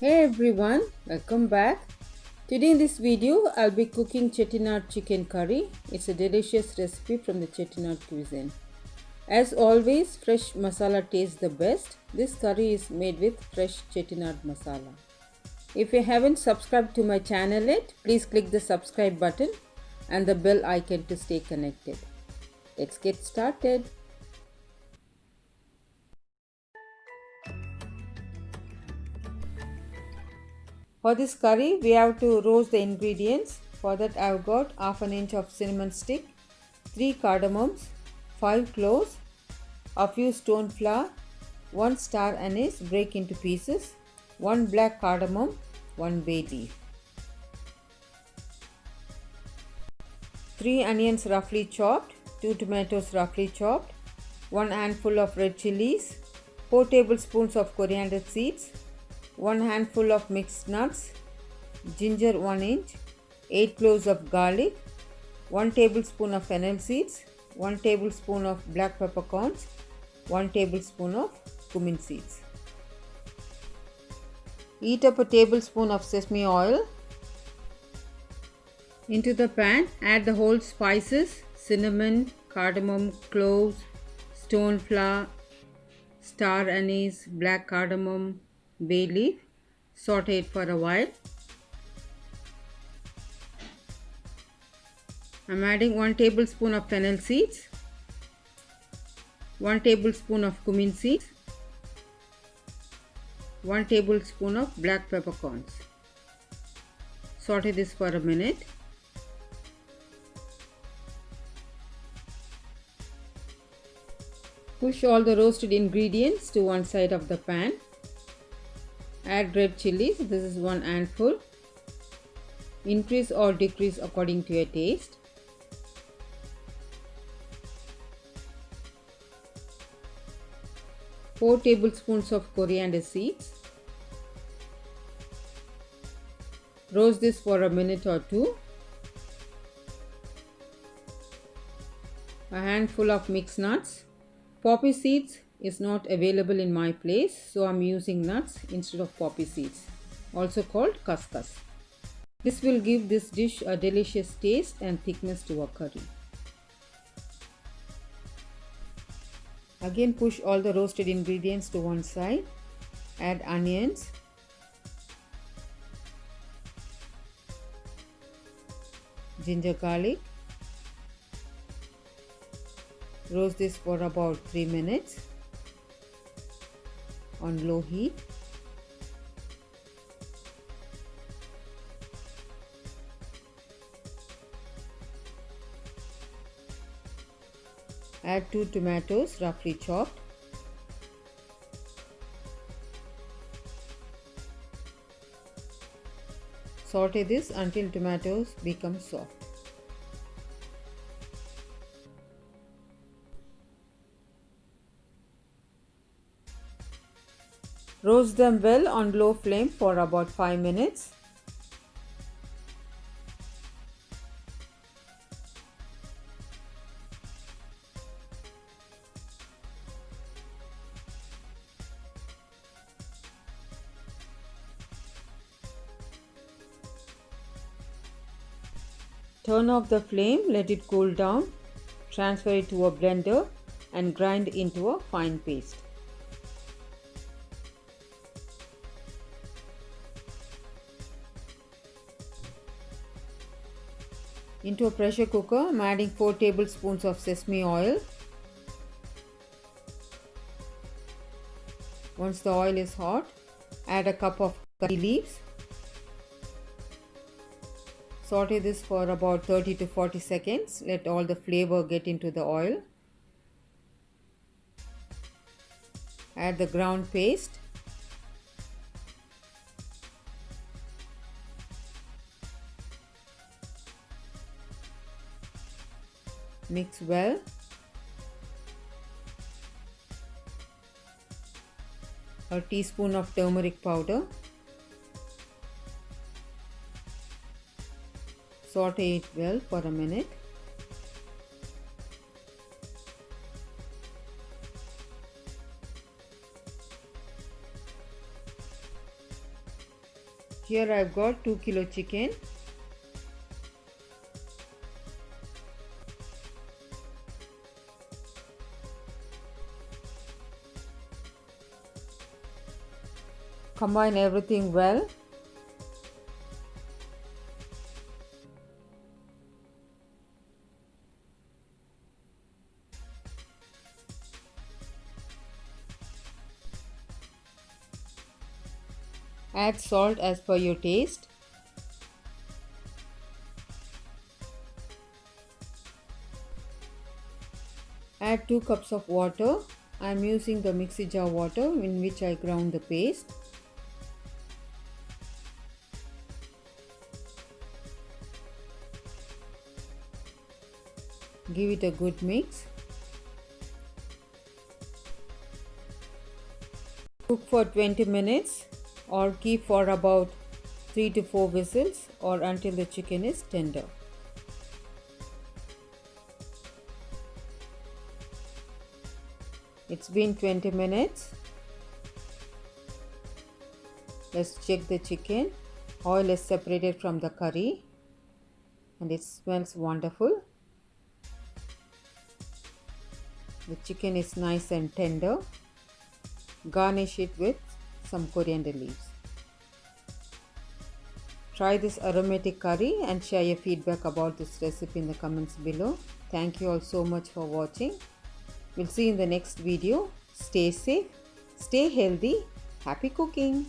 Hey everyone, welcome back. Today in this video, I'll be cooking Chettinad Chicken Curry. It's a delicious recipe from the Chettinad cuisine. As always, fresh masala tastes the best. This curry is made with fresh Chettinad masala. If you haven't subscribed to my channel yet, please click the subscribe button and the bell icon to stay connected. Let's get started. For this curry, we have to roast the ingredients. For that, I've got half an inch of cinnamon stick, 3 cardamoms, 5 cloves, a few stone flower, 1 star anise break into pieces, 1 black cardamom, 1 bay leaf, 3 onions roughly chopped, 2 tomatoes roughly chopped, 1 handful of red chillies, 4 tablespoons of coriander seeds, 1 handful of mixed nuts, ginger 1 inch, 8 cloves of garlic, 1 tablespoon of fennel seeds, 1 tablespoon of black peppercorns, 1 tablespoon of cumin seeds. Heat up a tablespoon of sesame oil. Into the pan, add the whole spices, cinnamon, cardamom, cloves, stone flower, star anise, black cardamom, bay leaf. Saute it for a while. I'm adding 1 tablespoon of fennel seeds, 1 tablespoon of cumin seeds, 1 tablespoon of black peppercorns. Saute this for a minute. Push all the roasted ingredients to one side of the pan. Add red chillies, this is 1 handful. Increase or decrease according to your taste. Four tablespoons of coriander seeds. Roast this for a minute or two. A handful of mixed nuts. Poppy seeds is not available in my place, so I'm using nuts instead of poppy seeds, also called khaskhas. This will give this dish a delicious taste and thickness to our curry. Again, push all the roasted ingredients to one side. Add onions, ginger garlic. Roast this for about 3 minutes on low heat. Add 2 tomatoes roughly chopped. Saute this until tomatoes become soft. Roast them well on low flame for about 5 minutes. Turn off the flame, let it cool down, transfer it to a blender and grind into a fine paste. Into a pressure cooker, I'm adding 4 tablespoons of sesame oil. Once the oil is hot, add a cup of curry leaves. Saute this for about 30 to 40 seconds. Let all the flavor get into the oil. Add the ground paste. Mix well. A teaspoon of turmeric powder. Saute it well for a minute. Here I've got 2 kilo chicken. Combine everything well. Add salt as per your taste. Add 2 cups of water. I am using the mixie jar water in which I ground the paste. Give it a good mix. Cook for 20 minutes or keep for about 3 to 4 whistles or until the chicken is tender. It's been 20 minutes. Let's check the chicken. Oil is separated from the curry and it smells wonderful. The chicken is nice and tender. Garnish it with some coriander leaves. Try this aromatic curry and share your feedback about this recipe in the comments below. Thank you all so much for watching. We'll see you in the next video. Stay safe, stay healthy, happy cooking.